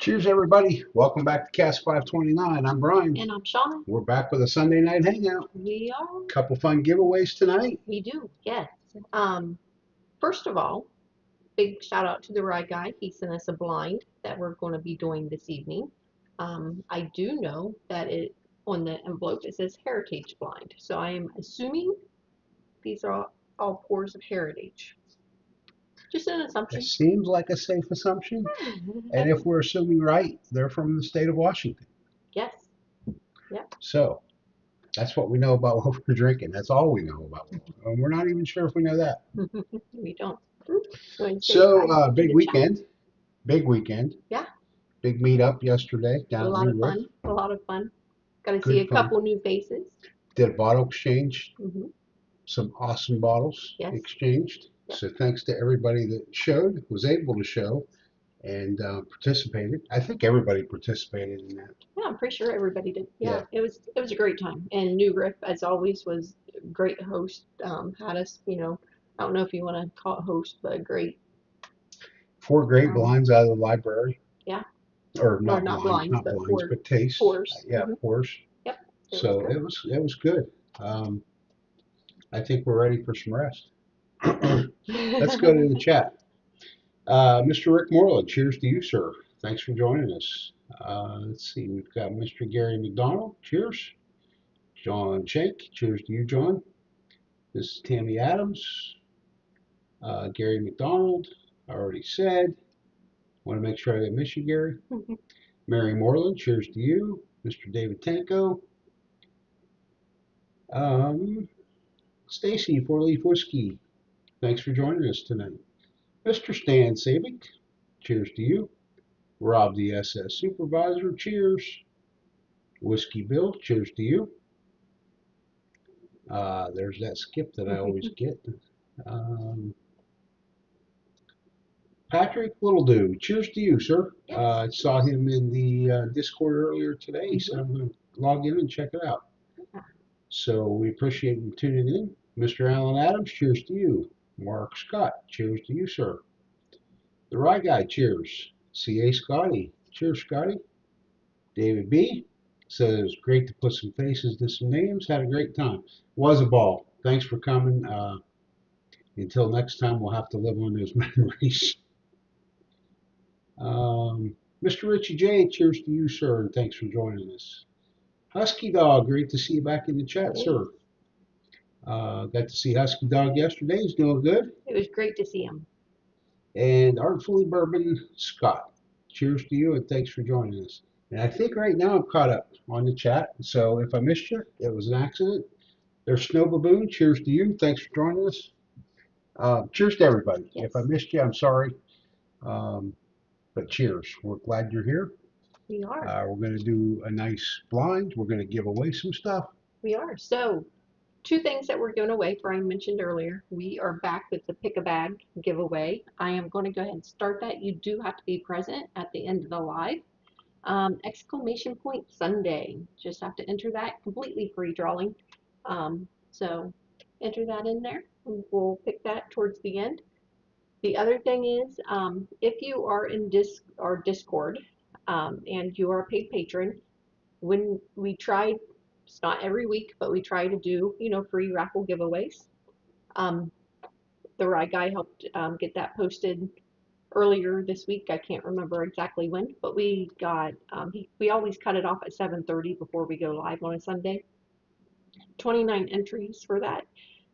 Cheers, everybody. Welcome back to Cast 529. I'm Brian. And I'm Shona. We're back with a Sunday night hangout. We are. Couple fun giveaways tonight. We do, yes. Um, First of all, big shout out to the Rye Guy. He sent us a blind that we're going to be doing this evening. I do know that it on the envelope it says Heritage Blind, so I am assuming these are all pours of Heritage. Just an It assumption. seems like a safe assumption. And if we're assuming right, they're from the state of Washington. Yes. Yep. So that's what we know about what we're drinking. That's all we know about. And we're not even sure if we know that. We don't. So big weekend. Big weekend. Yeah. Big meetup yesterday down A at lot New of Riff. fun. A lot of fun. Got to Good see a fun. couple new faces. Did a bottle exchange. Mm-hmm. Some awesome bottles exchanged. Yep. So thanks to everybody that showed, was able to show, and participated. I think everybody participated in that. Yeah, I'm pretty sure everybody did. Yeah. It was a great time. And New Riff, as always, was a great host. Had us, I don't know if you want to call it host, but great. 4 great blinds out of the library. Yeah. Or not not blinds, blinds, but but taste. pours. Yeah, pours. Yep. So it was good. I think we're ready for some rest. Let's go to the chat. Mr. Rick Moreland, cheers to you, sir. Thanks for joining us. Let's see, we've got Mr. Gary McDonald, cheers. John Shank, cheers to you, John. This is Tammy Adams. Gary McDonald, I already said. Want to make sure I didn't miss you, Gary. Mary Moreland, cheers to you. Mr. David Tanko. Stacy, 4-Leaf Whiskey, thanks for joining us tonight. Mr. Stan Sabic, cheers to you. Rob the SS Supervisor, cheers. Whiskey Bill, cheers to you. There's that skip that I always get. Patrick Littledew, cheers to you, sir. I saw him in the Discord earlier today. He said I'm going to log in and check it out. So we appreciate you tuning in. Mr. Alan Adams, cheers to you. Mark Scott, cheers to you, sir. The Rye Guy, cheers. C.A. Scotty, cheers, Scotty. David B. says, great to put some faces to some names. Had a great time. Was a ball. Thanks for coming. Until next time, we'll have to live on those memories. Mr. Richie J, cheers to you, sir, and thanks for joining us. Husky Dog, great to see you back in the chat, sir. Got to see Husky Dog yesterday. He's doing good. It was great to see him. And Artfully Bourbon Scott, cheers to you and thanks for joining us. And I think right now I'm caught up on the chat. So if I missed you, it was an accident. There's Snow Baboon, cheers to you. Thanks for joining us. Cheers to everybody. Yes. If I missed you, I'm sorry. But cheers. We're glad you're here. We are. We're going to do a nice blind. We're going to give away some stuff. We are. So, 2 things that we're giving away. Brian mentioned earlier. We are back with the Pick a Bag giveaway. I am going to go ahead and start that. You do have to be present at the end of the live. Exclamation point Sunday. Just have to enter that. Completely free drawing. So enter that in there. We'll pick that towards the end. The other thing is, if you are in Discord and you are a paid patron, when we try, it's not every week, but we try to do, free raffle giveaways. The Rye Guy helped get that posted earlier this week. I can't remember exactly when, but we got, we always cut it off at 7:30 before we go live on a Sunday. 29 entries for that.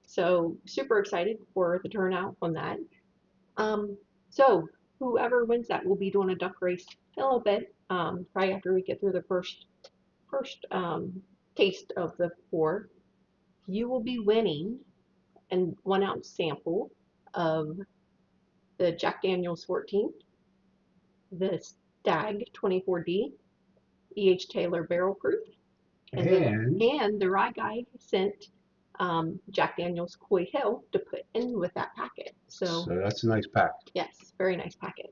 So super excited for the turnout on that. So whoever wins that, we'll be doing a duck race in a little bit, probably after we get through the first taste of the 4. You will be winning a 1-ounce sample of the Jack Daniel's 14th, the Stag 24D, E.H. Taylor Barrel Proof, and the Rye Guy sent Jack Daniel's Coy Hill to put in with that packet. So that's a nice pack. Yes, very nice packet.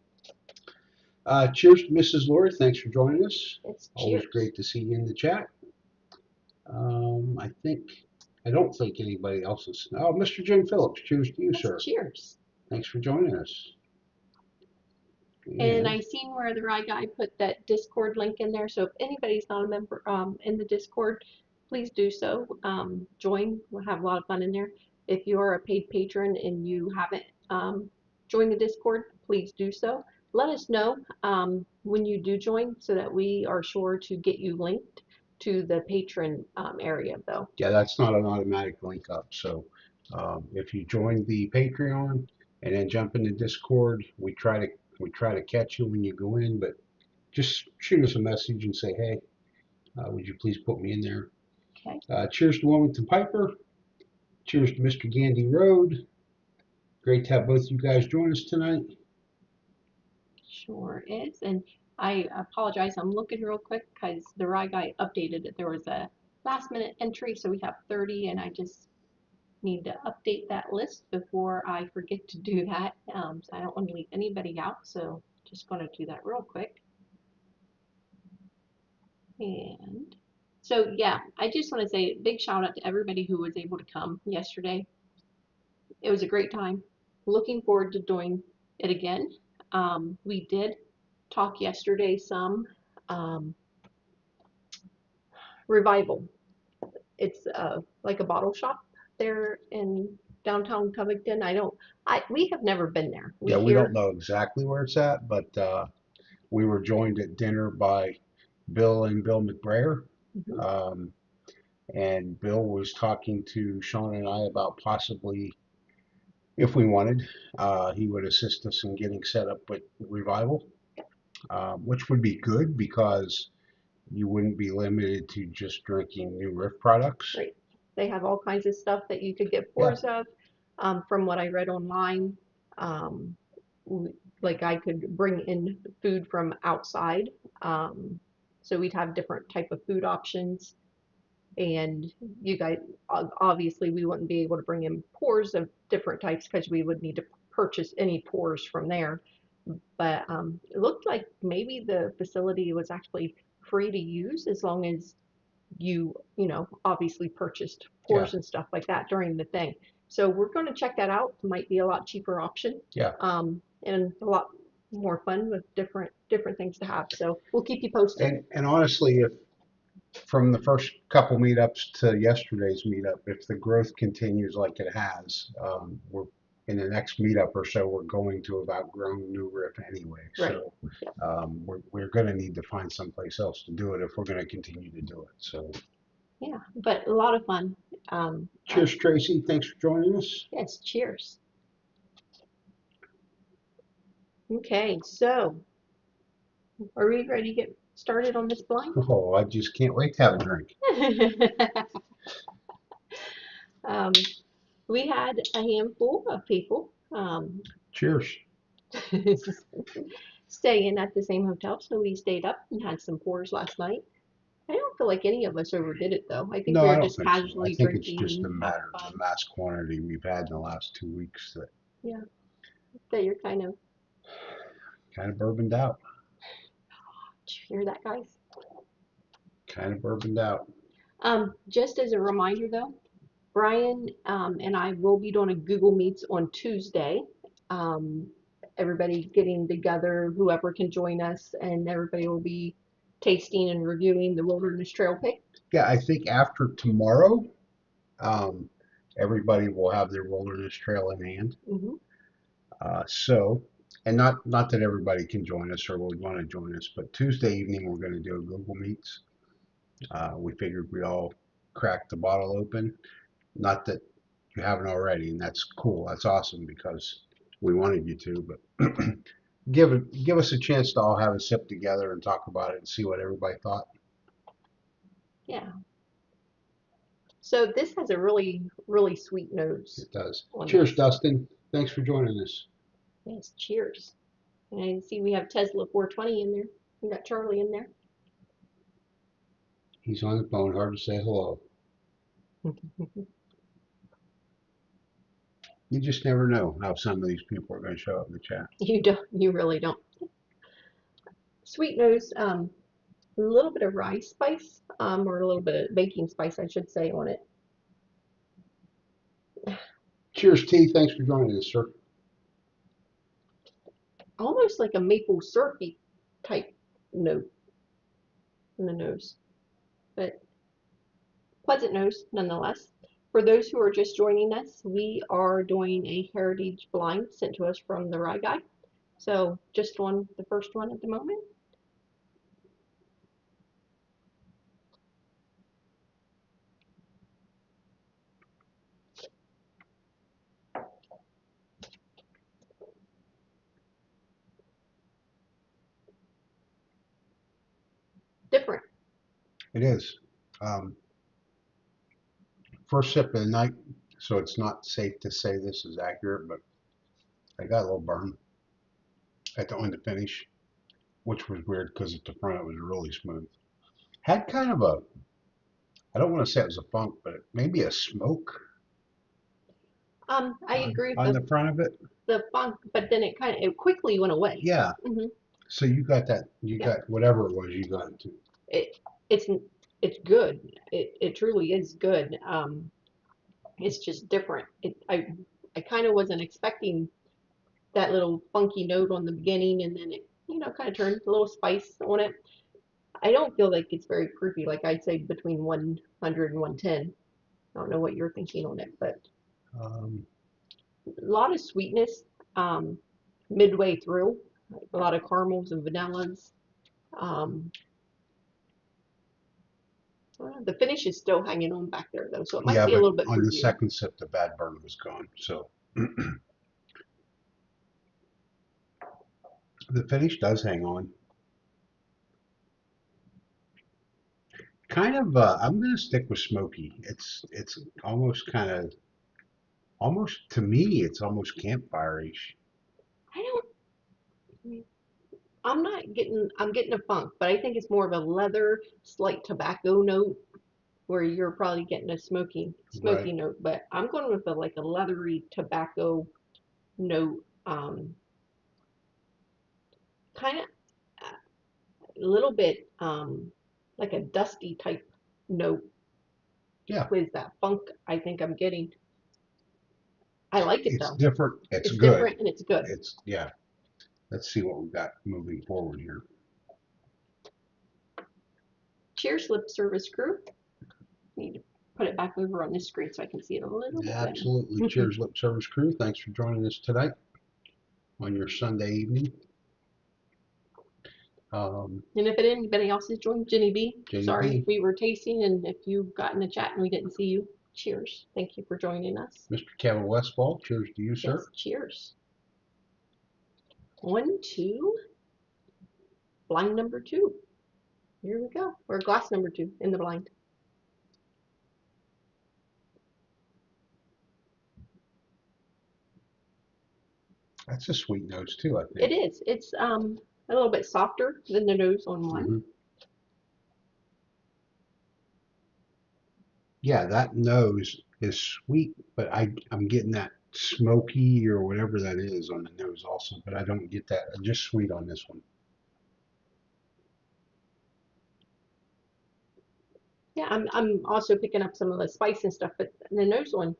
Cheers to Mrs. Lori. Thanks for joining us. It's always great to see you in the chat. I don't think anybody else is. Oh, Mr. Jim Phillips, cheers to you, sir. Cheers. Thanks for joining us. And And I seen where the right guy put that Discord link in there. So if anybody's not a member in the Discord, please do so. Join. We'll have a lot of fun in there. If you are a paid patron and you haven't joined the Discord, please do so. Let us know when you do join so that we are sure to get you linked to the patron area, though. yeah, that's not an automatic link up. So if you join the Patreon and then jump into Discord, we try to catch you when you go in, but just shoot us a message and say, hey, would you please put me in there? Okay. Cheers to Wilmington Piper. Cheers to Mr. Gandy Road. Great to have both you guys join us tonight. Sure is. And I apologize, I'm looking real quick because the Rye guy updated it. There was a last minute entry, so we have 30, and I just need to update that list before I forget to do that. So I don't want to leave anybody out, so just going to do that real quick. And so, yeah, I just want to say a big shout out to everybody who was able to come yesterday. It was a great time. Looking forward to doing it again. We did talk yesterday some um, revival. It's like a bottle shop there in downtown Covington. We have never been there. We Yeah, we don't hear. know exactly where it's at, but we were joined at dinner by Bill and Bill McBrayer. Mhm. Um, and Bill was talking to Sean and I about possibly, if we wanted, he would assist us in getting set up with Revival, which would be good because you wouldn't be limited to just drinking New Riff products. Right. They have all kinds of stuff that you could get Yeah, pours of. From what I read online, um, like I could bring in food from outside. Um, so we'd have different type of food options. And you guys, obviously, we wouldn't be able to bring in pours of different types because we would need to purchase any pours from there. But it looked like maybe the facility was actually free to use as long as you obviously purchased yeah, pours and stuff like that during the thing. So we're going to check that out. It might be a lot cheaper option, yeah. and a lot more fun with different things to have. So we'll keep you posted. And honestly, if from the first couple meetups to yesterday's meetup, if the growth continues like it has, we're in the next meetup or so, we're going to have outgrown New Riff anyway. Right. So Yeah. we're going to need to find someplace else to do it if we're going to continue to do it. So Yeah. But a lot of fun. cheers, Tracy. Thanks for joining us. Yes. Cheers. Okay. So are we ready to get started on this blind? Oh, I just can't wait to have a drink. um, we had a handful of people Cheers. staying at the same hotel, so we stayed up and had some pours last night. I don't feel like any of us overdid it though. I think No, we I were don't just think so. I casually think it's drinking just a and having matter of fun. the mass quantity we've had in the last 2 weeks that Yeah, that you're kind of. kind of bourboned out. Did you hear that, guys? Kind of bourboned out. Just as a reminder though, Brian and I will be doing a Google Meets on Tuesday. Um, Everybody getting together, whoever can join us, and everybody will be tasting and reviewing the Wilderness Trail pick. Yeah, I think after tomorrow, um, everybody will have their wilderness trail in hand. Hmm. So, and not that everybody can join us or would want to join us, but Tuesday evening we're going to do a Google Meets. We figured we all crack the bottle open. Not that you haven't already, and that's cool. That's awesome because we wanted you to, but give us a chance to all have a sip together and talk about it and see what everybody thought. Yeah. So this has a really sweet nose It does. on Cheers, this. Dustin. Thanks for joining us. Yes, cheers. And I see we have Tesla 420 in there. We got Charlie in there. He's on the phone. Hard to say hello. You just never know how some of these people are going to show up in the chat. You really don't. Sweet nose, a little bit of rice spice, or a little bit of baking spice, I should say, on it. Cheers, T. Thanks for joining us, sir. almost like a maple syrupy type note in the nose, but pleasant nose nonetheless. For those who are just joining us, we are doing a heritage blind sent to us from the Rye Guy. So just on the first one at the moment. Different. It is. Um, First sip of the night, so it's not safe to say this is accurate, but I got a little burn at the on the finish, which was weird because at the front it was really smooth. Had kind of a, I don't want to say it was a funk, but maybe a smoke I agree on with the front of it. the funk, but then it quickly went away. Yeah. Hmm. So you got that, you Yeah. got whatever it was, you got it too. It it's it's good. It truly is good. It's just different. I kind of wasn't expecting that little funky note on the beginning, and then it kind of turned a little spice on it. I don't feel like it's very fruity. Like I'd say between 100 and 110. I don't know what you're thinking on it, but Um, a lot of sweetness midway through. A lot of caramels and vanillas. Um, the finish is still hanging on back there though, so it might yeah, be a but little bit on the fruitier. second sip, the bad burn was gone. So the finish does hang on. Kind of, I'm gonna stick with smoky. It's almost kind of, almost to me, it's almost campfire-ish. I don't. I'm not getting. I'm getting a funk, but I think it's more of a leather, slight tobacco note, where you're probably getting a smoky Right. note. But I'm going with like a leathery tobacco note, kind of a little bit like a dusty type note Yeah, with that funk. I think I'm getting. I like it it's though. different. It's It's good. different and it's good. It's yeah. Let's see what we got moving forward here. Cheers, lip service crew. Need to put it back over on this screen so I can see it a little bit better. Absolutely. Cheers, lip service crew. Thanks for joining us tonight on your Sunday evening. Um, And if anybody else has joined, Jenny B, sorry JB, we were tasting, and if you got in the chat and we didn't see you, cheers. Thank you for joining us. Mr. Kevin Westfall. Cheers to you, sir. Yes, cheers. 1, 2, blind number 2. Here we go. Or glass number 2 in the blind. That's a sweet nose too, I It think. is. It's a little bit softer than the nose on one. Hmm. Yeah, that nose is sweet, but I'm getting that smoky or whatever that is on the nose also, but I don't get that just sweet on this one. Yeah, I'm also picking up some of the spice and stuff, but the nose one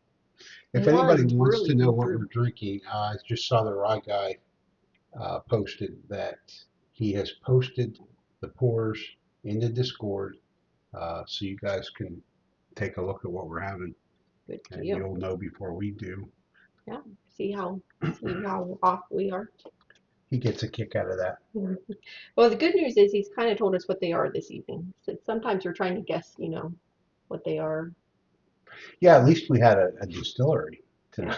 If anybody runs wants to really know good what through. we're drinking, I just saw the Rye Guy posted that he has posted the pours in the Discord, so you guys can take a look at what we're having, Good and deal. you'll know before we do. Yeah. See how off we are. He gets a kick out of that. Well, the good news is he's kind of told us what they are this evening. So sometimes we're trying to guess, what they are. Yeah, at least we had a distillery tonight.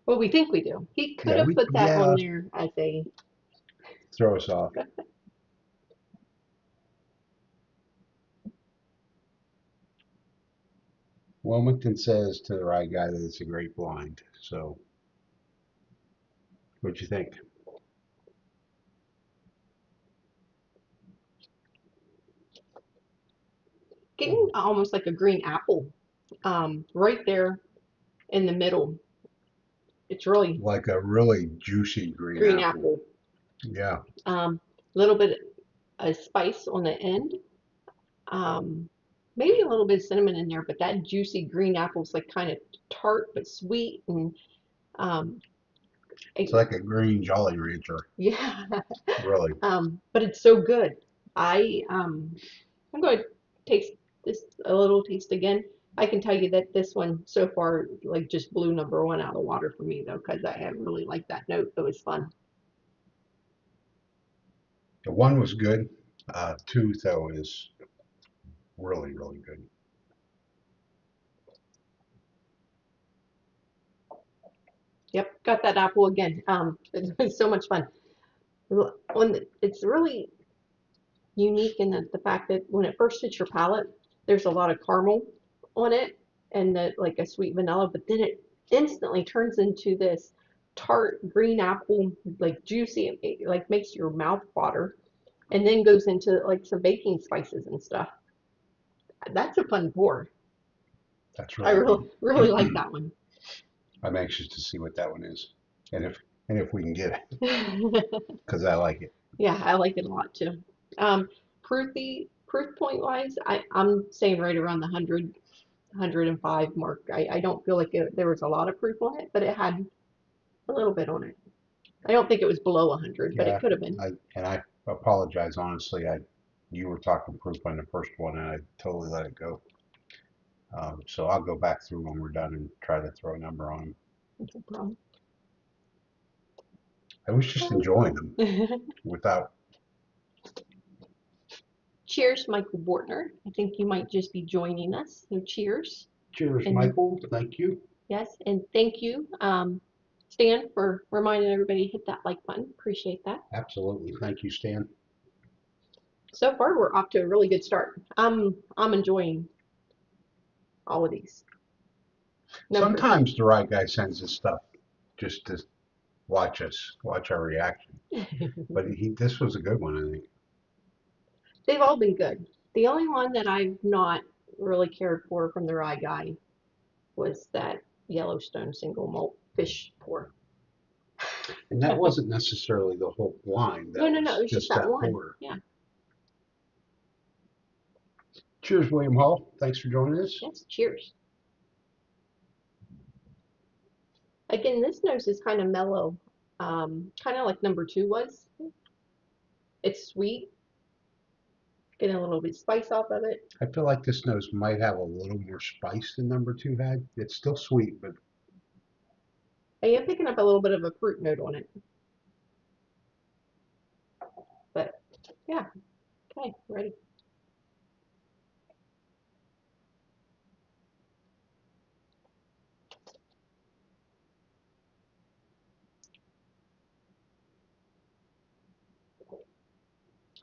Well, we think we do. He could Yeah, have we put that yeah on there as a. throw us off. Wilmington says to the right guy that it's a great blind. So, what'd you think? Getting almost like a green apple, right there in the middle. It's really Like a really juicy green green apple. apple. Yeah. A little bit of spice on the end. Um, Maybe a little bit of cinnamon in there, but that juicy green apple is like kind of tart but sweet, and um, It's like a green Jolly Rancher, Yeah. really. But it's so good. I'm going to taste this a little taste again. I can tell you that this one so far like just blew number one out of the water for me though, because I really liked that note. It was fun. The one was good. Two, though, is really, really good. Yep, got that apple again. It was so much fun. It's really unique in the fact that when it first hits your palate, there's a lot of caramel on it and like a sweet vanilla, but then it instantly turns into this tart green apple, like juicy, it like makes your mouth water, and then goes into like some baking spices and stuff. That's a fun pour. That's I really really good. really like that one. I'm anxious to see what that one is, and if we can get it, because I like it. Yeah, I like it a lot too. Um, proof point wise, I'm saying right around the 105 mark. I don't feel like there was a lot of proof on it, but it had a little bit on it. I don't think it was below 100, but it Yeah, could have been. I apologize honestly. You were talking proof on the first one, and I totally let it go. So I'll go back through when we're done and try to throw a number on them. No problem. I was just enjoying them without. Cheers, Michael Bortner. I think you might just be joining us. So cheers. Cheers, And Michael. Thank you. yes, and thank you, Stan, for reminding everybody to hit that like button. Appreciate that. Absolutely. Thank you, Stan. So far, we're off to a really good start. I'm enjoying all of these. Number Sometimes the right guy sends us stuff just to watch our reaction. But this was a good one, I think. They've all been good. The only one that I've not really cared for from the Rye Guy was that Yellowstone single malt fish pour. And that wasn't necessarily the whole line. No, That no, no. was It was just just that that one. pour. Yeah. Cheers, William Hall. Thanks for joining us. Yes. Cheers. Again, this nose is kind of mellow, kind of like number two was. It's sweet, getting a little bit of spice off of it. I feel like this nose might have a little more spice than number two had. It's still sweet, but I am picking up a little bit of a fruit note on it. But yeah, okay, ready.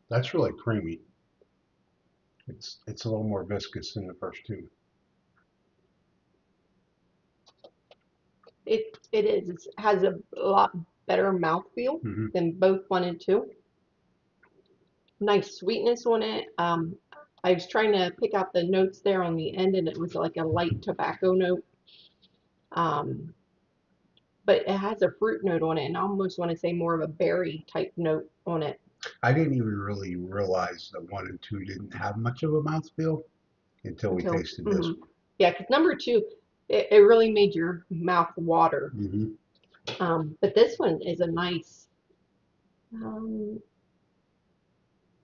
that's really creamy. It's a little more viscous than the first two. It is. It has a lot better mouthfeel Mm-hmm. than both one and two. Nice sweetness on it. I was trying to pick out the notes there on the end, and it was like a light tobacco note. Um, but it has a fruit note on it, and I almost want to say more of a berry type note on it. I didn't even really realize that one and two didn't have much of a mouthfeel until we Until, tasted this yeah, because number two, it really made your mouth water. one. Mm-hmm. But this one is a nice, um,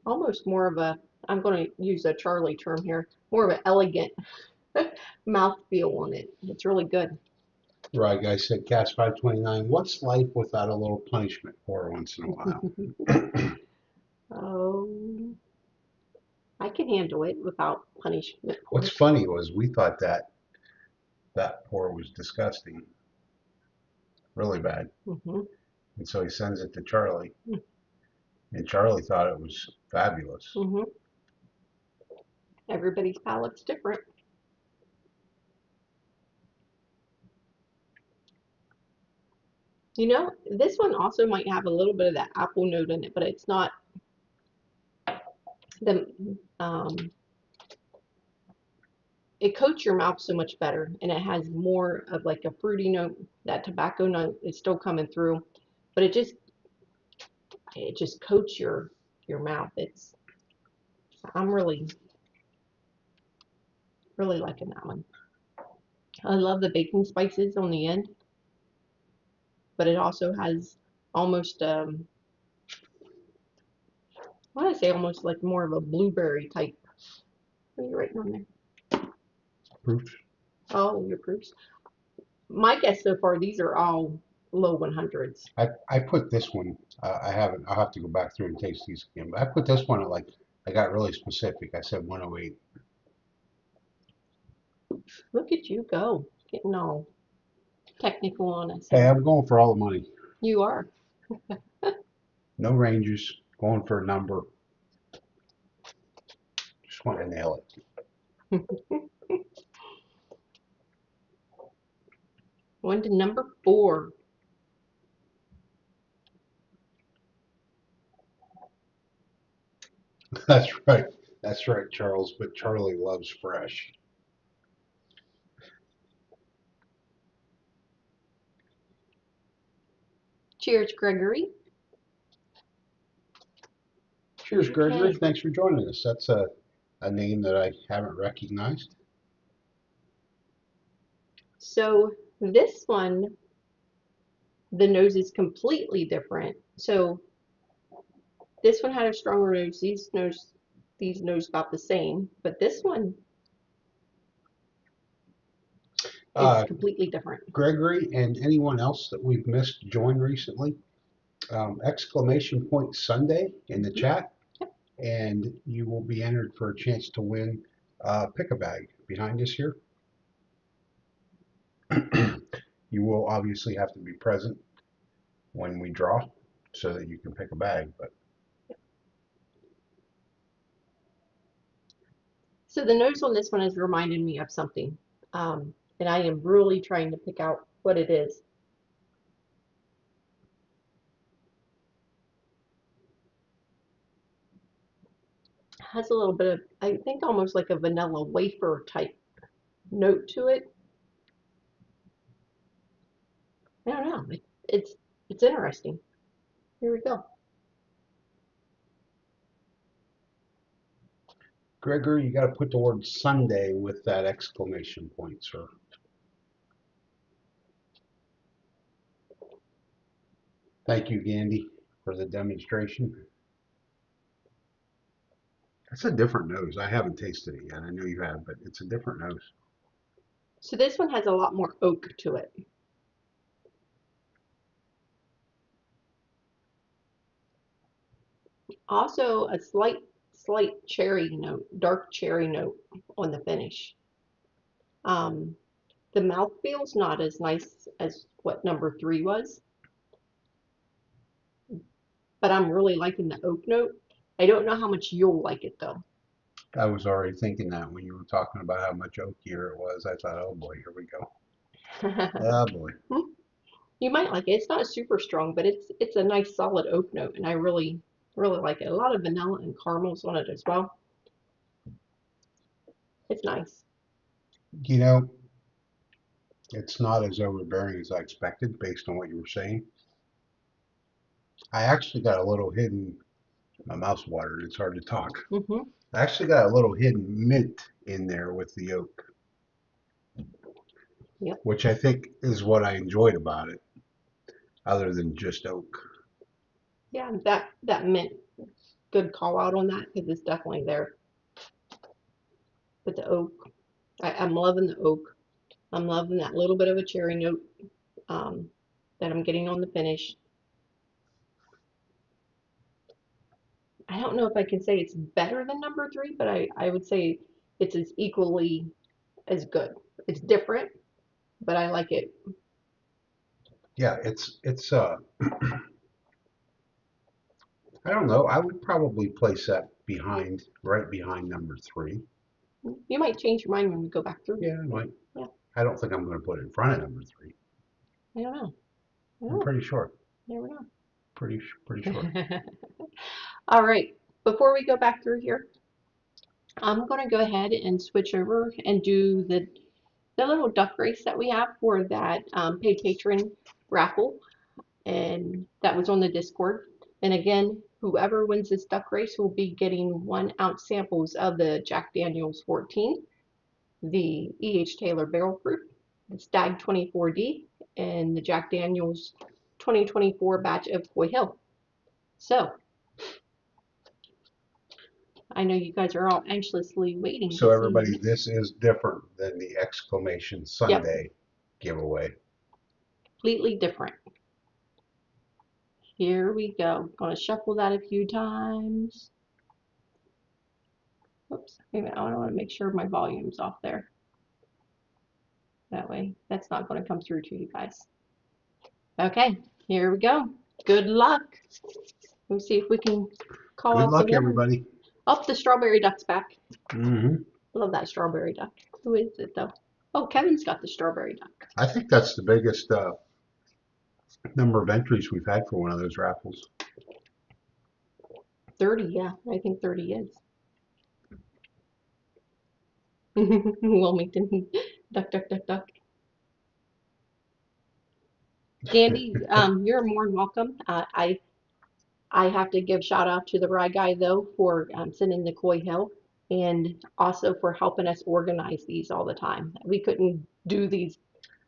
almost more of a, I'm going to use a Charlie term here, more of an elegant mouth feel on it. It's really good. Right, guy said, Cast 529, what's life without a little punishment for once in a while? Oh, I can handle it without punishment What's course. funny was we thought that pour was disgusting, really bad. Hmm. And so he sends it to Charlie, and Charlie thought it was fabulous. Hmm. Everybody's palate's different. You know, this one also might have a little bit of that apple note in it, but it's not the it coats your mouth so much better, and it has more of like a fruity note. That tobacco note is still coming through, but it just coats your mouth. I'm really liking that one. I love the baking spices on the end. but it also has almost I want to say almost like more of a blueberry type. What are you writing on there? Proofs. Oh, your proofs. My guess so far, these are all low 100s. I put this one. I haven't. I'll have to go back through and taste these again. But I put this one at like. I got really specific. I said 108. Look at you go, getting all technical on us Hey, here. I'm going for all the money. You are. No ranges. Going for a number. Just want to nail it. On to number 4. That's right. That's right, Charles. But Charlie loves fresh. Cheers, Gregory. Cheers, Gregory. Okay, Thanks for joining us. That's a name that I haven't recognized. so this one, the nose is completely different. So this one had a stronger nose. These nose about the same, but this one is Uh, completely different. Gregory and anyone else that we've missed join recently. Exclamation point Sunday in the chat, Yep. and you will be entered for a chance to win Pick a Bag behind us here. You will obviously have to be present when we draw so that you can pick a bag. But So the nose on this one is reminding me of something, and I am really trying to pick out what it is. It has a little bit of, I think, almost like a vanilla wafer type note to it. I don't know. It's interesting. Here we go. Gregory, you got to put the word Sunday with that exclamation point, sir. Thank you, Gandy, for the demonstration. That's a different nose. I haven't tasted it yet. I know you have, but it's a different nose. So this one has a lot more oak to it. Also a slight cherry note, dark cherry note on the finish. Um, the mouth feels not as nice as what number 3 was, but I'm really liking the oak note. I don't know how much you'll like it though. I was already thinking that when you were talking about how much oakier it was. I thought, oh boy, here we go. Oh boy. You might like it. It's not super strong, but it's a nice solid oak note, and I really like it. A lot of vanilla and caramels on it as well. It's nice. You know, it's not as overbearing as I expected based on what you were saying. I actually got a little hidden, my mouth's watered, it's hard to talk. Hmm. I actually got a little hidden mint in there with the oak, Yep. which I think is what I enjoyed about it, other than just oak. Yeah, that mint. Good call out on that because it's definitely there. But the oak, I'm loving the oak. I'm loving that little bit of a cherry note um, that I'm getting on the finish. I don't know if I can say it's better than number 3, but I would say it's as equally as good. It's different, but I like it. Yeah, it's I don't know. I would probably place that behind, right behind number 3. You might change your mind when we go back through. Yeah, I might. Yeah, I don't think I'm going to put it in front of number 3. I don't know. I don't I'm know. pretty sure. Never Pretty sure. know. All right. Before we go back through here, I'm going to go ahead and switch over and do the little duck race that we have for that paid patron raffle, and that was on the Discord. And again, whoever wins this duck race will be getting 1 ounce samples of the Jack Daniel's 14, the E.H. Taylor Barrel Proof, the Stag 24D, and the Jack Daniel's 2024 batch of Coy Hill. So I know you guys are all anxiously waiting So to everybody, see. this is different than the exclamation Yep, Sunday giveaway. completely different. Here we go. Gonna shuffle that a few times. Oops, wait a minute. I want to make sure my volume's off there. That way, that's not going to come through to you guys. Okay, here we go. Good luck. Let's see if we can call Good out the luck, winner. everybody. Oh, the strawberry duck's back. Mm-hmm. Love that strawberry duck. Who is it though? Oh, Kevin's got the strawberry duck. I think that's the biggest number of entries we've had for one of those raffles. 30, yeah, I think 30 is. Wilmington, duck, duck, duck, duck. Candy, you're more than welcome. I have to give shout out to the Rye guy though for sending the Coy Hill and also for helping us organize these all the time. We couldn't do these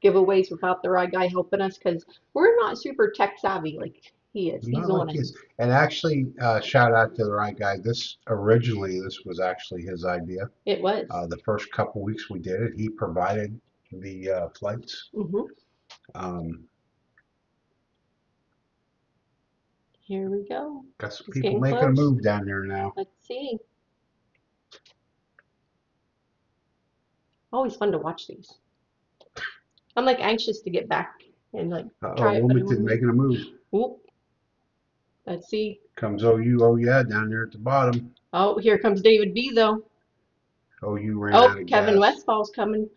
giveaways without the Rye guy helping us because we're not super tech savvy like he is. He's Not on like it. his. And actually, shout out to the right guy. This was actually his idea. It was. The first couple weeks we did it, he provided the flights. Hmm. Um, Here we go. got some It's people getting making a close. move down there now. Let's see. Always fun to watch these. I'm like anxious to get back and like try it, but I want Wilmington to. making a move. Oop. Let's see. Comes OU, oh yeah, down there at the bottom. Oh, here comes David B though. OU ran Oh, out of Kevin gas. Westfall's coming.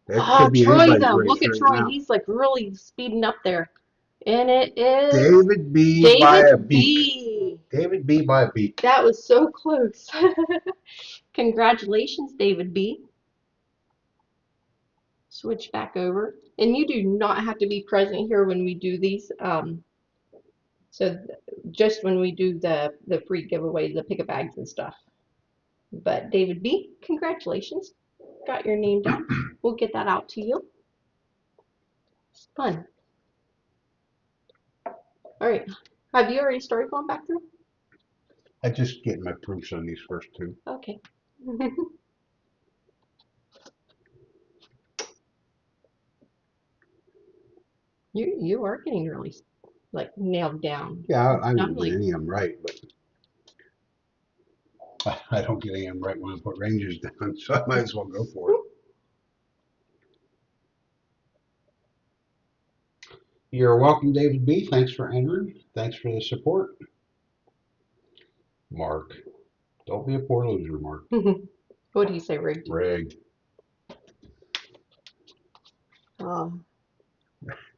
It Oh, could be Troy anybody's though. race Look at right Troy. now. He's like really speeding up there. And it is David B by a David beak. B. David B by a beak. That was so close. Congratulations, David B. Switch back over. And you do not have to be present here when we do these. So just when we do the free giveaway, the pick a bags and stuff. But David B, congratulations. Got your name down. We'll get that out to you. It's fun. All right. Have you already started going back through? I just getting my proofs on these first two. Okay. You are getting really like nailed down. Yeah, I Not won't get like any of them right, but I don't get any of them right when I put Rangers down, so I might as well go for it. You're welcome, David B. Thanks for entering. Thanks for the support. Mark. Don't be a poor loser, Mark. what do you say, rigged? Rigged. Um,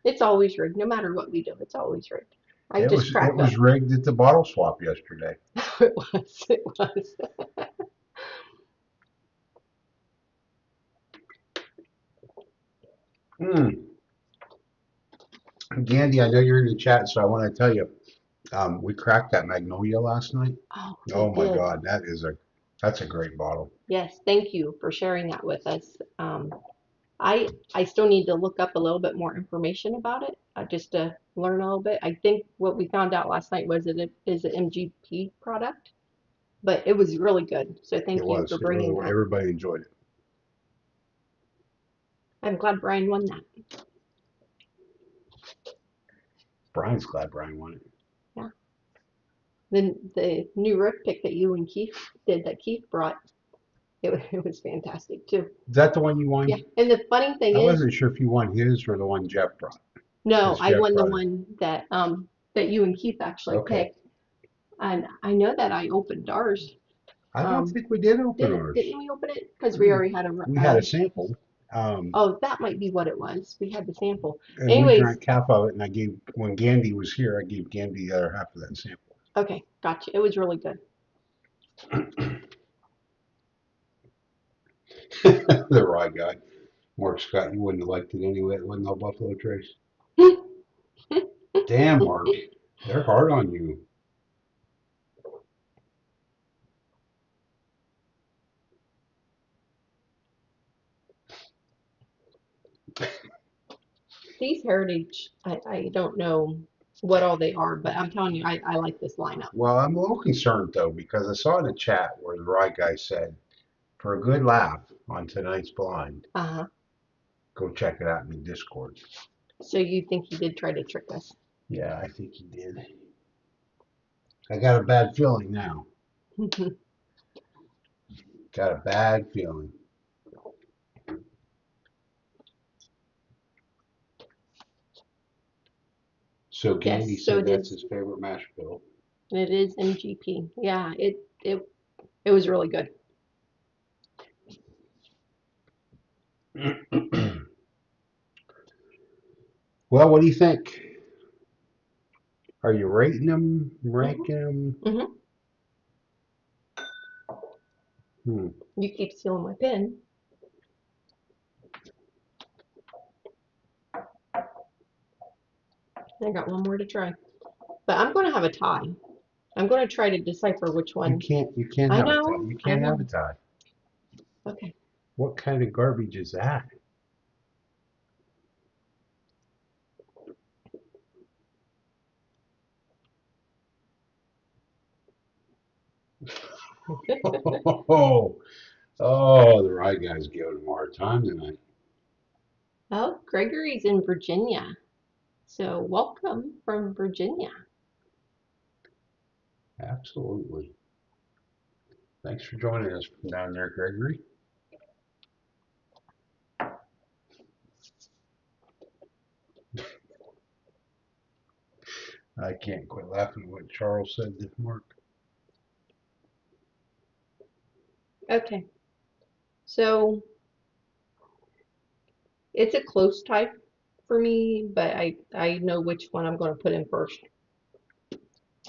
it's always rigged. No matter what we do, it's always rigged. I It just crack was up. rigged at the bottle swap yesterday. It was. It was. Gandhi, I know you're in the chat, so I want to tell you, we cracked that Magnolia last night. Oh, we Oh my did. God, that's a great bottle. Yes, thank you for sharing that with us. I still need to look up a little bit more information about it, just to learn a little bit. I think what we found out last night was it is an MGP product, but it was really good. So thank It you was. for It really bringing was. that. Everybody enjoyed it. I'm glad Brian won that. Brian's glad Brian won it. Yeah. Then the new riff pick that you and Keith did that Keith brought, it was fantastic too. Is that the one you won? Yeah. And the funny thing I is, wasn't sure if you won his or the one Jeff brought. no, His I Jeff won the brought it. one that you and Keith actually Okay. picked. And I know that I opened ours. I don't think we did open ours. Didn't we open it? Because we already had a. We had a sample. Oh, that might be what it was. We had the sample. And we Anyways, drank half of it, and when Gandhi was here, I gave Gandhi the other half of that sample. okay, gotcha. It was really good. The rye guy. Mark Scott, you wouldn't have liked it anyway. It wasn't no Buffalo Trace. Damn, Mark. They're hard on you. These heritage, I don't know what all they are, but I'm telling you, I like this lineup. Well, I'm a little concerned though because I saw in the chat where the right guy said, for a good laugh on tonight's blind, Uh-huh. go check it out in the Discord. So you think he did try to trick us? Yeah, I think he did. I got a bad feeling now. Got a bad feeling. So Gandy Yes, so said it that's is. his favorite mash bill. It is MGP. Yeah, it was really good. Well, what do you think? Are you rating them, Hmm. ranking them? Hmm. Hmm. You keep stealing my pen. I got one more to try, but I'm going to have a tie. I'm going to try to decipher which You one. can't. You can't I have a tie. know, You I can't have a know. tie. Okay. What kind of garbage is that? Oh, oh, the right guy's giving him a hard time tonight. Oh, Gregory's in Virginia. So welcome from Virginia. Absolutely. Thanks for joining us from down there, Gregory. I can't quit laughing at what Charles said to Mark. Okay. So it's a close tie for me, but I know which one I'm going to put in first.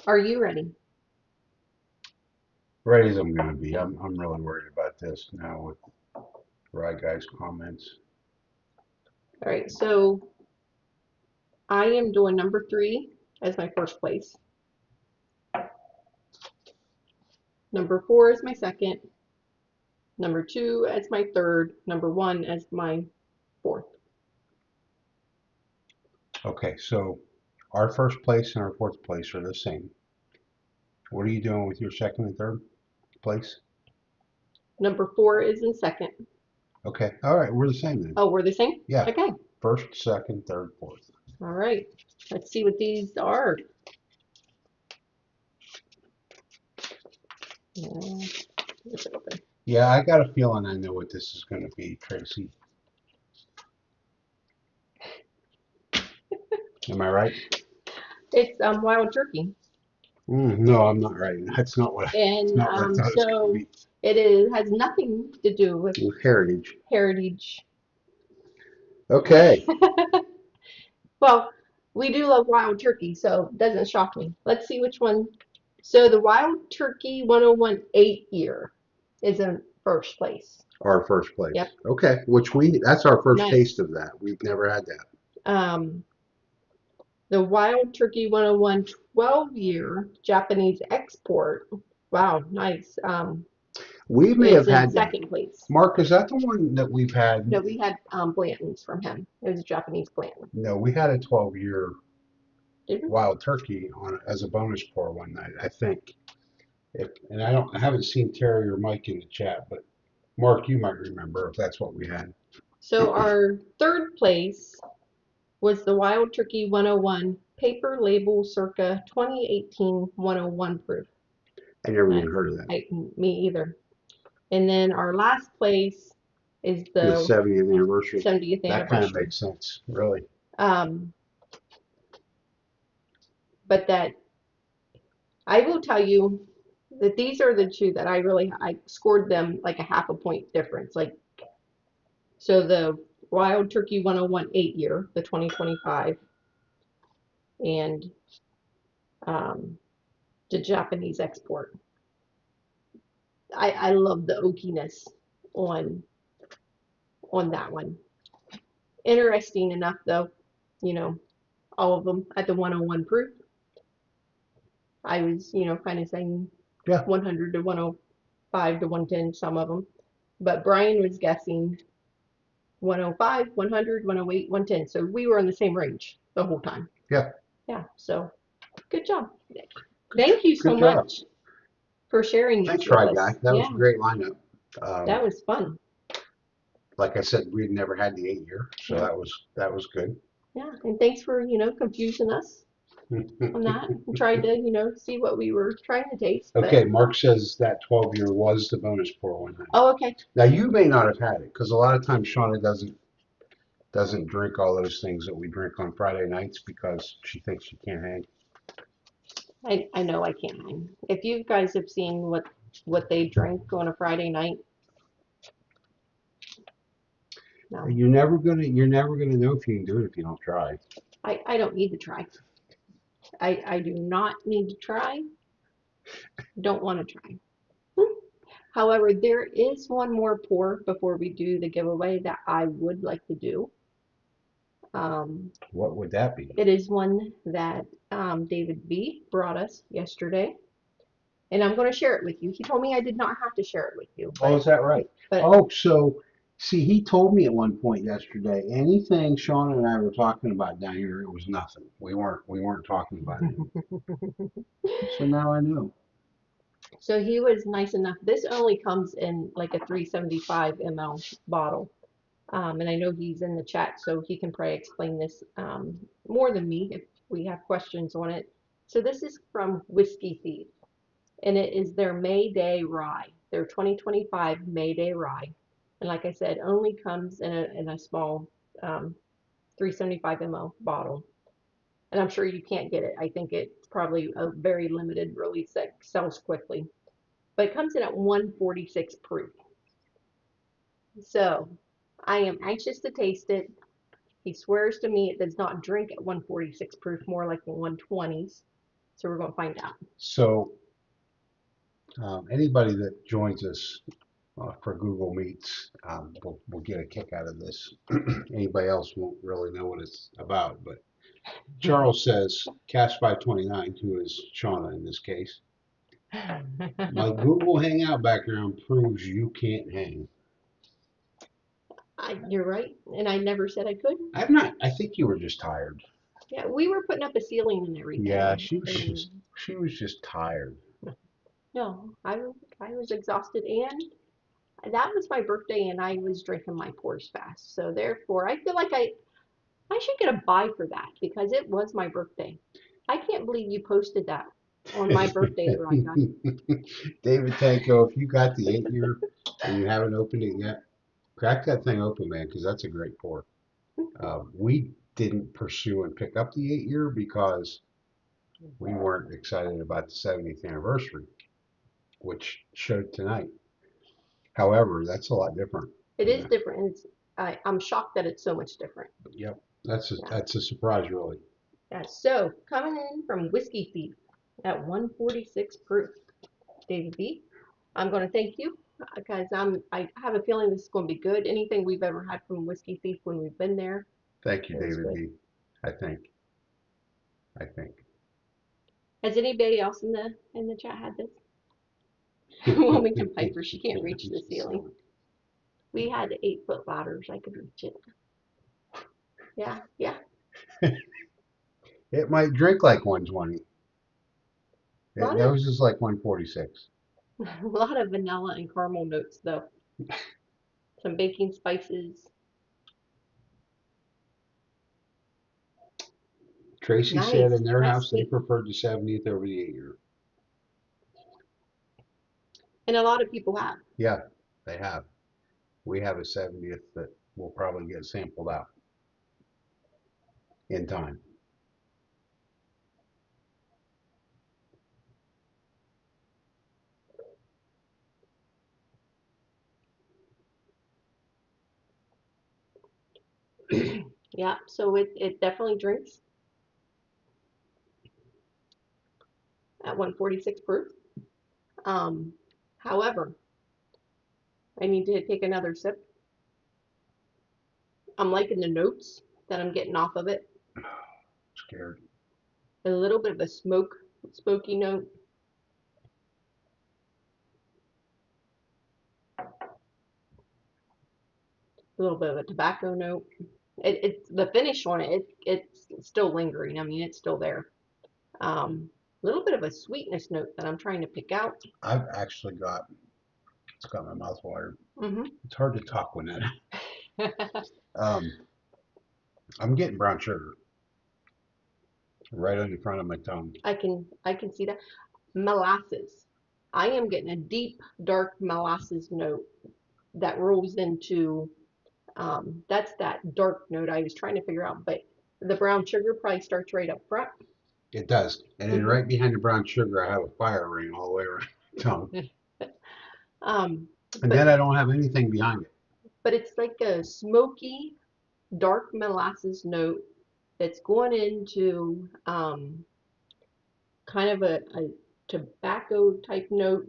Are you ready? Ready as I'm going to be. I'm really worried about this now with Right Guy's comments. All right. So I am doing number 3 as my first place. Number 4 is my second. Number 2 as my third. Number 1 as my fourth. Okay, so our first place and our fourth place are the same. What are you doing with your second and third place? Number 4 is in second. Okay, all right, we're the same then. Oh, we're the same? Yeah, Okay. first, second, third, fourth. All right. Let's see what these are. Let's open. Yeah, I got a feeling I know what this is going to be, Tracy. Am I right? It's wild turkey. No, I'm not right. That's not what And not what I thought it was going to so be. has nothing to do with Heritage. heritage. Okay. Well, we do love wild turkey, so it doesn't shock me. Let's see which one. So the wild turkey 101 8-year is in first place. Our first place. Yep. Okay, that's our first taste Nice. of that. We've never had that. Um, the wild turkey 101 12-year Japanese export. Wow, nice. We may Is have in had that. second place. Mark, is that the one that we've had? No, we had Blanton's from him. It was a Japanese Blanton. No, we had a 12-year Did we? wild turkey on as a bonus pour one night, I think. And I haven't seen Terry or Mike in the chat, but Mark, you might remember if that's what we had. So our third place was the Wild Turkey 101 paper label circa 2018 101 proof. I never Nice. even heard of that. Me either. And then our last place is The the 70th anniversary. 70th That kind of anniversary. makes sense, really. But that I will tell you that these are the two that I scored them like a half a point difference. Like so the Wild Turkey 101 8-year, the 2025, and um, the Japanese export. I love the oakiness on that one. Interesting enough though, you know, all of them at the 101 proof. I was, kind of saying Yeah. 100 to 105 to 110, some of them. But Brian was guessing 105, 100, 108, 110. So we were in the same range the whole time. Yeah. Yeah, so good job. Thank you so Good job. much for sharing Thanks, these with Try Guy. us. That was Yeah, a great lineup. that was fun. Like I said, we'd never had the 8 year, so Yeah, that was good. yeah, and thanks for confusing us on that. And tried to see what we were trying to taste, but Okay, Mark says that 12 year was the bonus pour one night. oh, okay. Now you may not have had it because a lot of times Shauna doesn't drink all those things that we drink on Friday nights because she thinks she can't hang. I know I can't hang. If you guys have seen what they drink on a Friday night, no, You're never gonna know if you can do it if you don't try. I don't need to try. I do not need to try. Don't want to try. However, there is one more pour before we do the giveaway that I would like to do. Um, What would that be? it is one that David B brought us yesterday, and I'm going to share it with you. He told me I did not have to share it with you, Oh, is that right? but Oh, so see, he told me at one point yesterday, anything Shauna and I were talking about down here, it was nothing. We weren't talking about anything. So now I know. so he was nice enough. This only comes in like a 375 ml bottle. And I know he's in the chat, so he can probably explain this more than me if we have questions on it. So this is from Whiskey Thief, and it is their May Day Rye, their 2025 May Day Rye. And like I said, only comes in a small 375 ml bottle. And I'm sure you can't get it. I think it's probably a very limited release that sells quickly. But it comes in at 146 proof. So I am anxious to taste it. He swears to me it does not drink at 146 proof, more like the 120s. So we're going to find out. So anybody that joins us for Google Meets will get a kick out of this. Anybody else won't really know what it's about. But Charles says, Cast by 29, who is Shauna in this case. My Google Hangout background proves you can't hang. You're right, and I never said I could. I'm not. I think you were just tired. Yeah, we were putting up a ceiling and Yeah, everything. she was just tired. No, I was exhausted, and that was my birthday, and I was drinking my pours fast. So therefore, I feel like I should get a buy for that because it was my birthday. I can't believe you posted that on my birthday, the right guy. David Tanko, if you got the 8 year and you haven't opened it yet, crack that thing open, man, because that's a great pour. We didn't pursue and pick up the 8 year because we weren't excited about the 70th anniversary, which showed tonight. However, that's a lot different. It is Yeah. different. And I'm shocked that it's so much different. Yep. That's a Yeah. that's a surprise, really. Yeah. So coming in from Whiskey Thief at 146 proof, David B. I'm going to thank you because I have a feeling this is going to be good. Anything we've ever had from Whiskey Thief when we've been there, Thank you, it was David good. B. I think. I think. Has anybody else in the chat had this? Woman can Piper, she can't reach the ceiling. We had 8 foot ladders. I could reach it. Yeah, yeah. It might drink like 120. A lot of Those is like 146. a lot of vanilla and caramel notes though. Some baking spices. Tracy said Nice, in their nice house they sweet. preferred the 70th over the 8 year. And a lot of people have. Yeah, they have. We have a 70th that will probably get sampled out in time. Yeah, so it definitely drinks at 146 proof. Um, However, I need to take another sip. I'm liking the notes that I'm getting off of it. Scared. A little bit of a smoky note. A little bit of a tobacco note. It's the finish on it. It's still lingering. I mean, it's still there. A little bit of a sweetness note that I'm trying to pick out. I've actually got, it's got my mouth watered. Hmm. It's hard to talk when that. Um, I'm getting brown sugar right on the front of my tongue. I can see that. Molasses. I am getting a deep, dark molasses note that rolls into that's that dark note I was trying to figure out, but the brown sugar probably starts right up front. It does. And then Hmm. right behind the brown sugar, I have a fire ring all the way around my tongue. um, And but then I don't have anything behind it. but it's like a smoky, dark molasses note that's going into kind of a tobacco type note.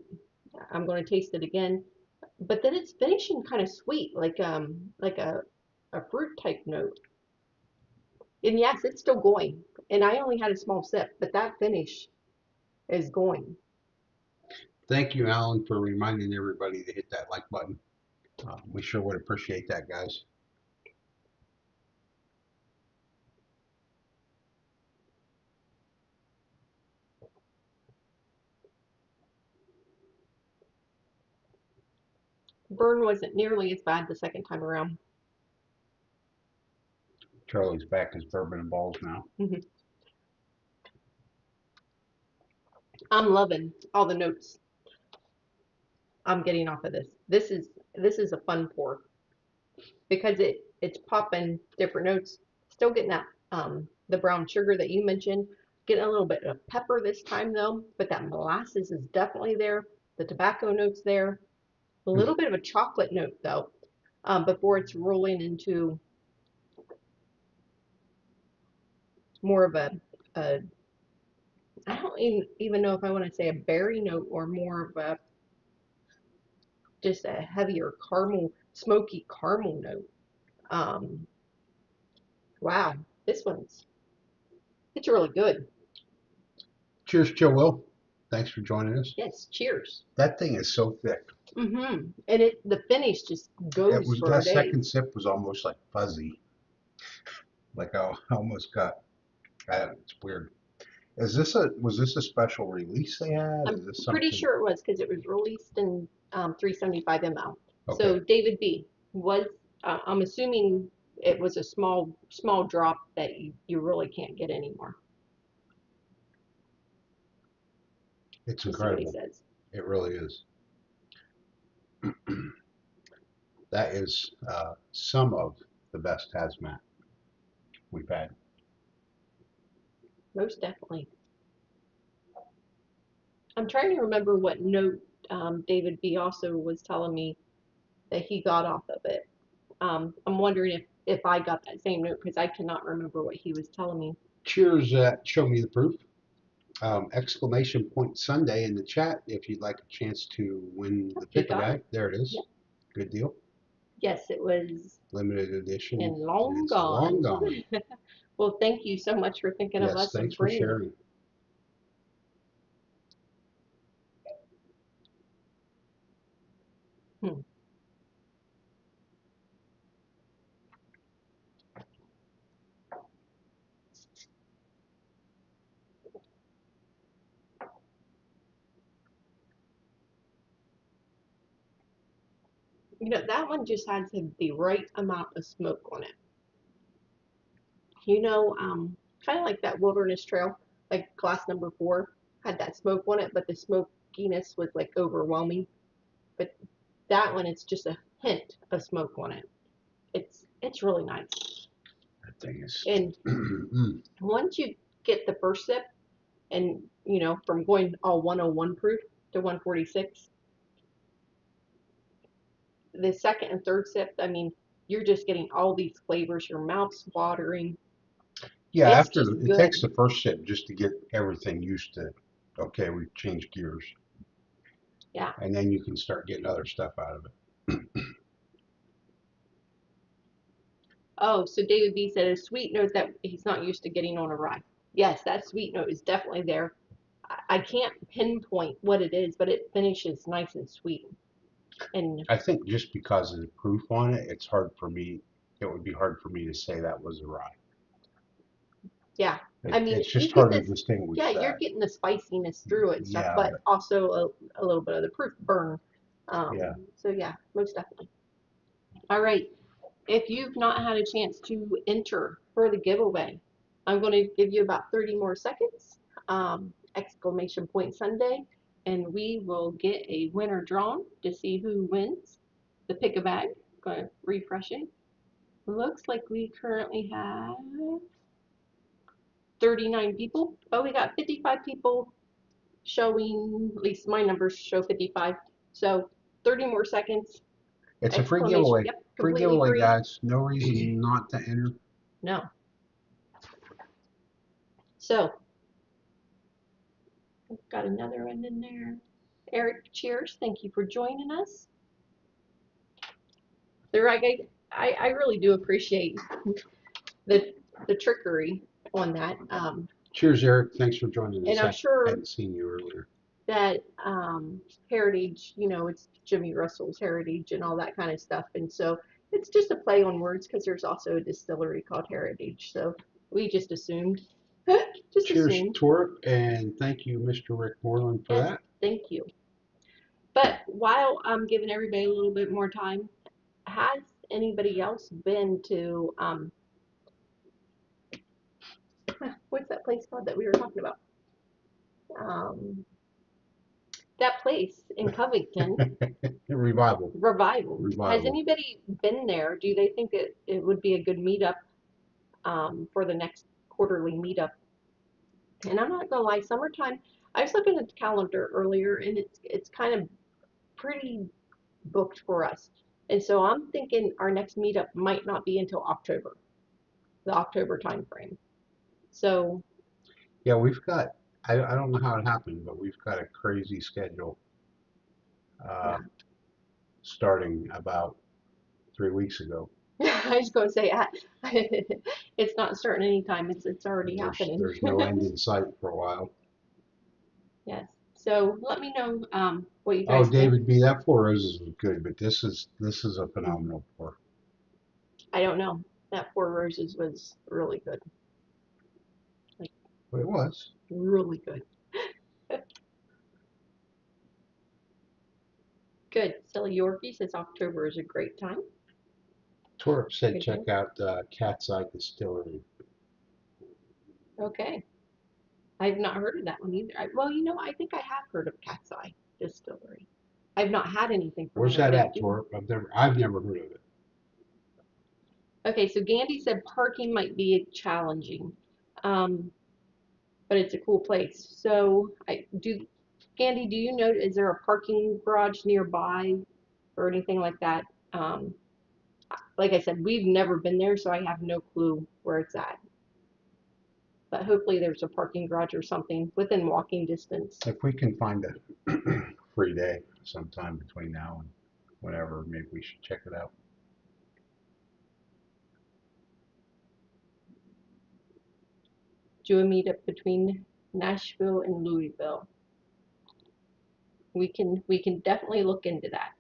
I'm going to taste it again, but then it's finishing kind of sweet, like a fruit type note. And yes, it's still going. And I only had a small sip, but that finish is going. Thank you, Alan, for reminding everybody to hit that like button. We sure would appreciate that, guys. Burn wasn't nearly as bad the second time around. Charlie's back is bourbon and balls now. I'm loving all the notes I'm getting off of this. This is a fun pour because it's popping different notes. Still getting that the brown sugar that you mentioned. Getting a little bit of pepper this time though, but that molasses is definitely there. The tobacco notes there. A little bit of a chocolate note though, before it's rolling into more of a I don't even know if I want to say a berry note or more of a just a heavier caramel, smoky caramel note. Um, wow, this one's it's really good. Cheers, Chill Will. Thanks for joining us. Yes, cheers. That thing is so thick. And the finish just It goes was for that second days. sip was almost like fuzzy. Like I almost got. It's weird. Is this a was this a special release they had? I'm Is this pretty something? sure it was because it was released in 375 ml. Okay, So David B was I'm assuming it was a small drop that you really can't get anymore. it's Let's see what he incredible. says. It really is. That is some of the best hazmat we've had. Most definitely. I'm trying to remember what note David B also was telling me that he got off of it. I'm wondering if I got that same note because I cannot remember what he was telling me. Cheers! Show me the proof. Exclamation point Sunday in the chat if you'd like a chance to win the He pick a got bag. it. There it is. Yep. Good deal. Yes, it was Limited edition. in long It's long gone. gone. Well, thank you so much for thinking of Yes, us thanks and for bringing it. sharing. Hmm. That one just had the right amount of smoke on it. You know, um, Kind of like that Wilderness Trail, like glass number 4 had that smoke on it, but the smokiness was like overwhelming. But that one, it's just a hint of smoke on it. It's really nice. That thing is. And once you get the first sip, and from going all 101 proof to 146, the second and third sip, I mean, you're just getting all these flavors. Your mouth's watering. Yeah, It's after just it takes good. the first sip just to get everything used to, okay, we've changed gears. Yeah. And then you can start getting other stuff out of it. Oh, so David B said a sweet note that he's not used to getting on a rye. Yes, that sweet note is definitely there. I can't pinpoint what it is, but it finishes nice and sweet. And I think just because of the proof on it, it's hard for me. it would be hard for me to say that was a rye. Yeah. I mean, It's just you get hard to this, distinguish yeah, you're that. getting the spiciness through it and stuff, Yeah, but but also a little bit of the proof burn. yeah. So yeah, most definitely. All right. If you've not had a chance to enter for the giveaway, I'm going to give you about 30 more seconds. Exclamation point Sunday, and we will get a winner drawn to see who wins the pick a bag. Going to refresh it. Looks like we currently have 39 people. Oh, we got 55 people showing, at least my numbers show 55. So 30 more seconds. It's a free Exclamation. giveaway. Yep, Free completely giveaway, free. guys. No reason not to enter. No. So, we've got another one in there. Eric, cheers. Thank you for joining us. I really do appreciate the the trickery on that. Cheers, Eric. Thanks for joining And us. I'm I sure hadn't seen you earlier. that Heritage, it's Jimmy Russell's Heritage and all that kind of stuff. And so it's just a play on words because there's also a distillery called Heritage. So we just assumed. Just Cheers, assumed. Torp, and thank you, Mr. Rick Moreland, for Yes, that. thank you. But while I'm giving everybody a little bit more time, has anybody else been to what's that place called that we were talking about? Um, that place in Covington, Revival. Revival. Has Revival. anybody been there? Do they think it would be a good meetup for the next quarterly meetup? And I'm not gonna lie, summertime. I was looking at the calendar earlier, and it's kind of pretty booked for us. And so I'm thinking our next meetup might not be until October, the October time frame. So Yeah, we've got, I don't know how it happened, but we've got a crazy schedule uh, yeah, starting about 3 weeks ago. I was going to say it's not starting anytime. It's already And happening. there's no end in sight for a while. Yes. So let me know what you Oh, guys think. David B, that Four Roses was good, but this is a phenomenal pour. I don't know. That Four Roses was really good. Like But it was. really good. Good. Silly Yorkie says October is a great time. Torp said Good deal. check out Cat's Eye Distillery. Okay. I've not heard of that one either. Well, I think I have heard of Cat's Eye Distillery. I've not had anything from Where's there, that but I at, do. Torp? I've never heard of it. Okay, so Gandhi said parking might be challenging, um, but it's a cool place. So Gandhi, do you know, is there a parking garage nearby or anything like that? Um, like I said, we've never been there, so I have no clue where it's at. But hopefully there's a parking garage or something within walking distance. If we can find a free day sometime between now and whenever, maybe we should check it out. Do a meetup between Nashville and Louisville. We can definitely look into that.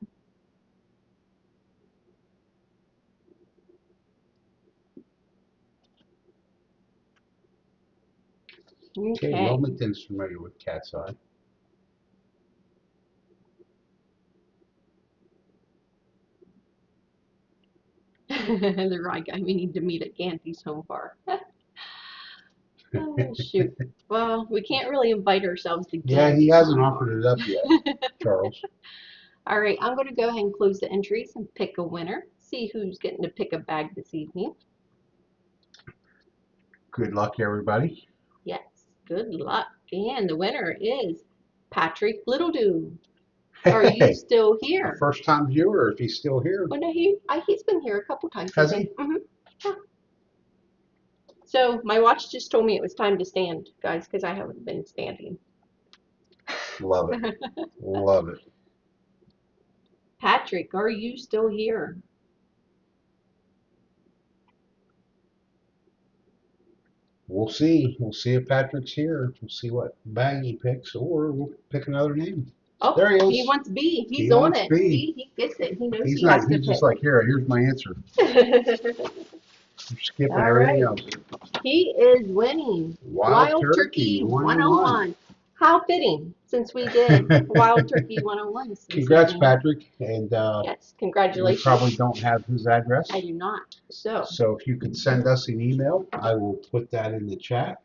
Okay, Okay. Wilmington's familiar with Cat's Eye. The right guy we need to meet at Ganthy's home bar. Oh, shoot. Well, we can't really invite ourselves to Yeah, he Ganthy's hasn't home offered bar. it up yet, Charles. All right, I'm going to go ahead and close the entries and pick a winner. See who's getting to pick a bag this evening. Good luck, everybody. Yes, good luck. And the winner is Patrick Littledew. Are you Hey, still a here? first time viewer if he's still here. Oh no, he's been here a couple times, I Has think. he? Yeah. So my watch just told me it was time to stand, guys, because I haven't been standing. Love it. Love it. Patrick, are you still here? We'll see. We'll see if Patrick's here. We'll see what bag he picks, or we'll pick another name. Oh, There he he is. wants B. He's He on wants it. B. See, he gets it. He knows He's he has not. to He's just pick. like, here's my answer. I'm skipping All everything right. else. He is winning. Wild Wild Turkey Turkey 101. 101. How fitting, since we did Wild Turkey 101 this Congrats, evening. Patrick. And Yes, we probably congratulations. don't have his address. I do not. So, So if you could send us an email, I will put that in the chat.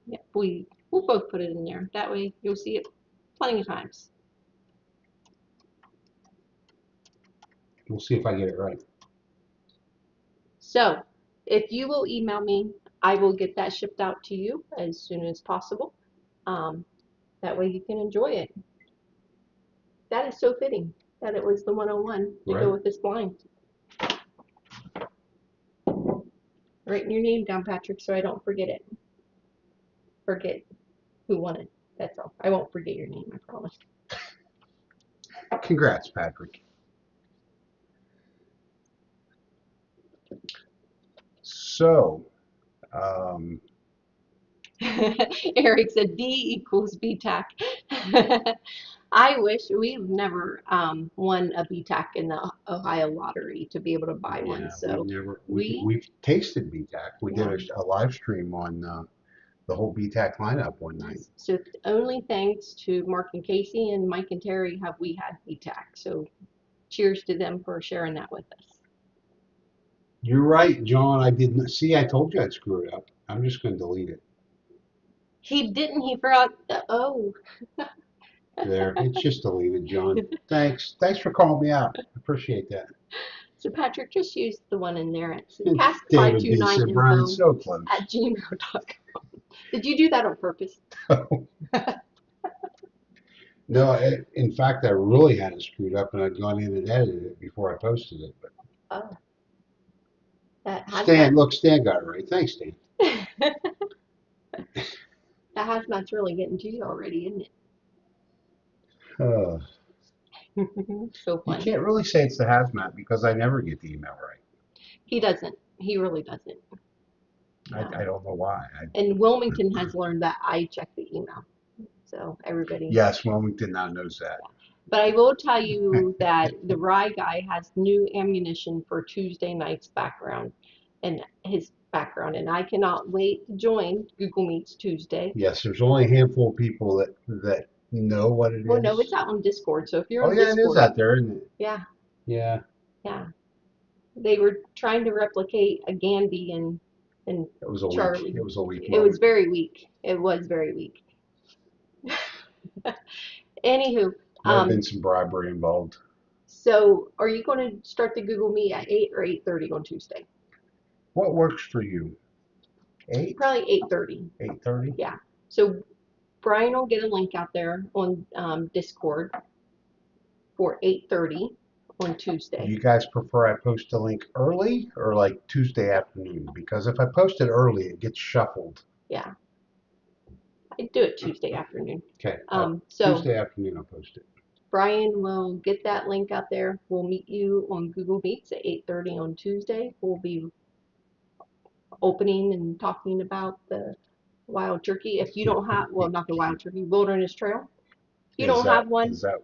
yeah, we'll both put it in there. That way you'll see it plenty of times. We'll see if I get it right. So, if you will email me, I will get that shipped out to you as soon as possible. Um, that way you can enjoy it. That is so fitting that it was the 101 to Right. go with this blind. Writing your name down, Patrick, so I don't forget it. Forget who won it. That's all. I won't forget your name, I promise. Congrats, Patrick. So, um, Eric said D equals BTAC. I wish we've never won a BTAC in the Ohio lottery to be able to buy one. yeah, So we've tasted BTAC. We did yeah. a live stream on the whole BTAC lineup one night. Yes. So only thanks to Mark and Casey and Mike and Terry have we had BTAC. So cheers to them for sharing that with us. You're right, John. I didn't see. I told you I'd screw it up. I'm just going to delete it. He didn't. He forgot the O. There, it's just deleted, John. Thanks. Thanks for calling me out. Appreciate that. So Patrick, just use the one in there. It's David B said, Brian, cast529info so close. at gmail.com. Did you do that on purpose? No, in fact, I really had it screwed up, and I'd gone in and edited it before I posted it. But Oh, that Stan, look, Stan got it right. Thanks, Stan. that hazmat's really getting to you already, isn't Uh, it? So you fun. can't really say it's the hazmat because I never get the email right. He doesn't. He really doesn't. I don't know why. And Wilmington has learned that I check the email. So everybody. Yes, Wilmington now knows that. But I will tell you that the Rye guy has new ammunition for Tuesday night's background and his background, and I cannot wait to join Google Meets Tuesday. Yes, there's only a handful of people that know what it Well, is. no, it's out on Discord. So if you're Oh on yeah, it is Discord, out there, isn't it? yeah, Yeah. yeah, they were trying to replicate a Gandhi and It was a Charlie. weak. It was a weak It moment. was very weak. It was very weak. Anywho, Might have been some bribery involved. so are you going to start the Google Meet at 8 or 8:30 on Tuesday? What works for you? 8? Probably 8:30. 8:30? Yeah. So Brian will get a link out there on Discord for 8:30 on Do Tuesday. you guys prefer I post the link early or like Tuesday afternoon? Because if I post it early, it gets shuffled. Yeah, I do it Tuesday afternoon. Okay. So Tuesday afternoon, I'll post it. Brian will get that link out there. We'll meet you on Google Meets at 8:30 on Tuesday. We'll be opening and talking about the wild turkey. If you don't have, well, not the wild turkey, wilderness trail. If you don't have one, Is that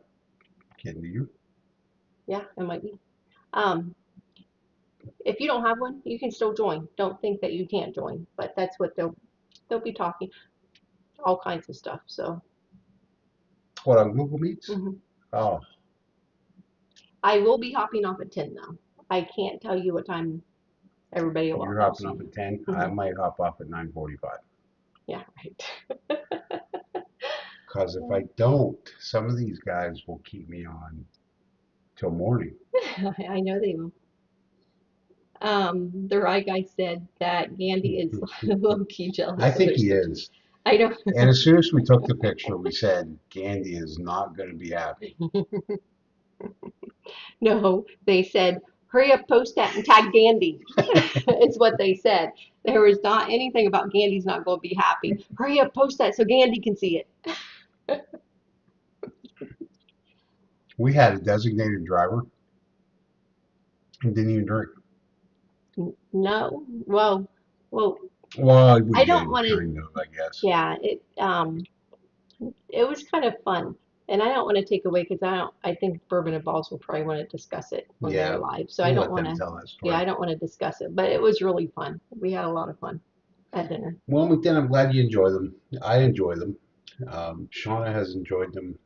getting to you? yeah, it might be. Um, if you don't have one, you can still join. Don't think that you can't join, but that's what they'll be talking, all kinds of stuff. So What, on Google Meets? Oh, I will be hopping off at 10 though. I can't tell you what time everybody will. you're hopping off at 10? I Mhm. might hop off at 9:45. Yeah, right. Because if I don't, some of these guys will keep me on till morning. I know they will. The right guy said that Gandhi is low key jealous. I think he is. I know. And as soon as we took the picture, we said, Gandhi is not going to be happy. No, they said, hurry up, post that and tag Gandhi. It's what they said. There was not anything about Gandhi's not going to be happy. Hurry up, post that so Gandhi can see it. We had a designated driver and didn't even drink. No, well, Well, we I did, don't want to. kind of, I guess. Yeah, it was kind of fun. And I don't want to take away because I think Bourbon and Balls will probably want to discuss it when they're Yeah, live. So I we'll don't let want them to, tell that yeah, story. I don't want to discuss it. But it was really fun. We had a lot of fun at dinner. Well, then I'm glad you enjoy them. I enjoy them. Shauna has enjoyed them,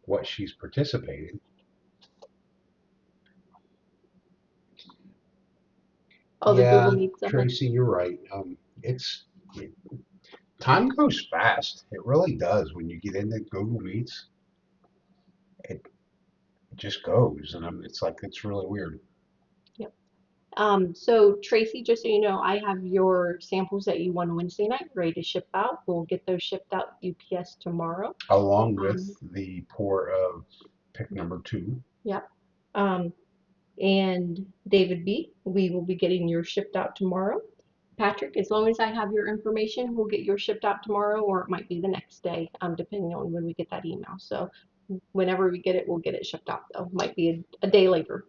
what she's participating. Oh, the Google Yeah, Meets. Uh-huh. Tracy, you're right. It's time goes fast. It really does. When you get into Google Meets, it just goes, and it's like it's really weird. Yep. So Tracy, just so you know, I have your samples that you won Wednesday night ready to ship out. We'll get those shipped out UPS tomorrow. Along with Um, the pour of pick number 2. yep. Um, and David B, we will be getting yours shipped out tomorrow. Patrick, as long as I have your information, we'll get yours shipped out tomorrow, or it might be the next day, depending on when we get that email. So whenever we get it, we'll get it shipped out, though. Might be a day later.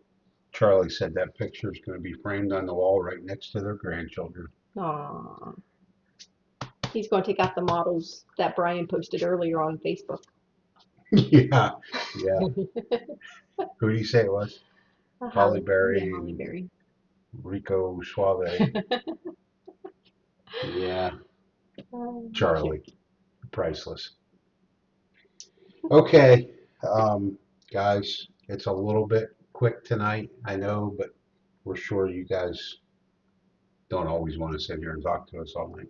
Charlie said that picture is going to be framed on the wall right next to their grandchildren. Aww. He's going to take out the models that Bryan posted earlier on Facebook. Yeah, yeah. Who did he say it was? Holly Yeah, Berry Holly and Berry. Rico Suave. Yeah, Cute. Charlie, priceless. Okay, um, guys, it's a little bit quick tonight, I know, but we're sure you guys don't always want to sit here and talk to us all night.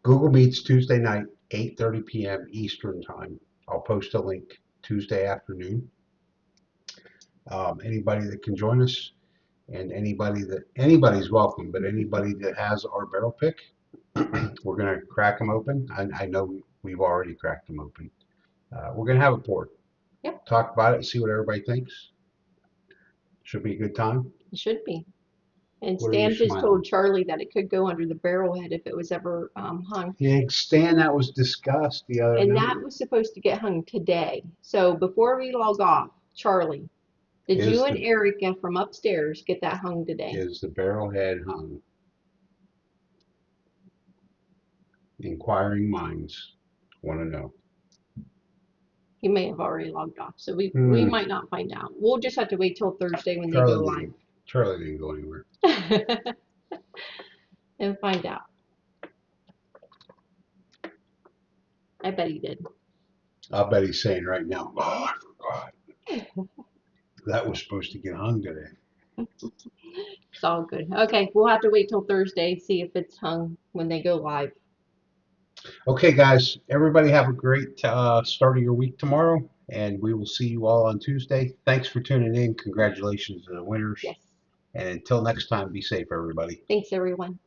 Google Meets Tuesday night, 8:30 p.m. Eastern Time. I'll post a link Tuesday afternoon. Anybody that can join us, and anybody's welcome, but anybody that has our barrel pick, we're gonna crack them open. I know we've already cracked them open. We're gonna have a pour, Yep, talk about it, and see what everybody thinks. Should be a good time. it should be. And What are you Stan just told smiling? Charlie that it could go under the barrel head if it was ever hung. Yeah, Stan, that was discussed the other And night. that was supposed to get hung today. So before we log off, Charlie, did you Is and the Erica from upstairs get that hung today? is the barrel head hung? Inquiring minds want to know. He may have already logged off, so we Hmm. might not find out. We'll just have to wait till Thursday when they go Charlie live didn't. Charlie didn't go anywhere. and find out. I bet he did. I'll bet he's saying right now, "Oh, I forgot. That was supposed to get hung today." It's all good. Okay, we'll have to wait till Thursday, see if it's hung when they go live. Okay, guys, everybody have a great start of your week tomorrow, and we will see you all on Tuesday. Thanks for tuning in. Congratulations to the winners. Yes. And until next time, be safe, everybody. Thanks, everyone.